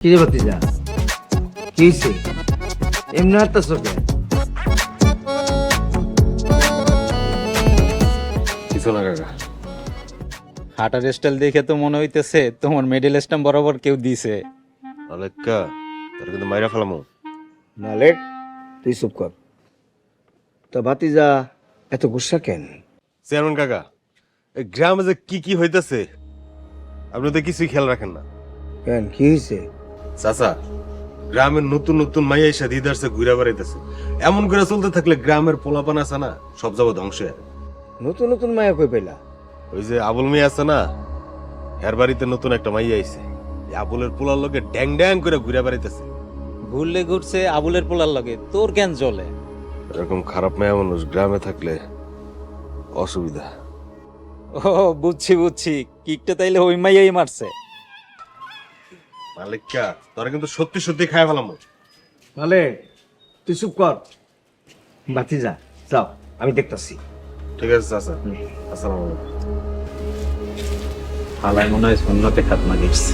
কিরে ভাতিজা কি হইছে এমনি হাঁটতাছো কেন? কিছু না কাকা। হাঁটার স্টাইল দেখে তো মনে হইতেছে তোমার মিডল স্টাম্প বরাবর কেউ দিছে। অলেক্কা তোর কিন্তু মাইরা ফেলামো। মালেক তুই চুপ কর। তা ভাতিজা এত গুসা কেন? চেয়ারম্যান কাকা, এই গ্রামে যে কি কি হইতেছে আপনি তো কিছুই খেয়াল রাখেন না। কেন কি হয়েছে? চাচা, গ্রামের নতুন নতুন মাইয়া এসে দিদারসে ঘুরে বেড়াইতেছে। এমন করে চলতে থাকলে গ্রামের পোলাপান আছে না সব যাবো ধ্বংস হয়ে। নতুন নতুন মায়া কই পেলা? ওই যে আবুল মিয়া আছে না, এর বাড়িতে নতুন একটা মাইয়া আইছে। এই আবুলের পোলার লোকে ড্যাং ড্যাং করে ঘুরে বেড়াইতেছে। ঘুরলে ঘুরছে আবুলের পোলার লগে, তোর কেন চলে? এরকম খারাপ মায়া মানুষ গ্রামে থাকলে অসুবিধা। ও বুঝছি বুঝছি, কিকটা তাইলে ওই মাইয়াই মারছে। মালিকা তোরা কিন্তু সত্যি সত্যি খায় ফেলামো। মালেক তুই চুপ কর। ভাতিজা যাও, আমি দেখতাছি। ঠিক আছে চাচা, আসসালামু আলাইকুম। হালাই মনে হয় শূন্যতে খাতমা গেছে।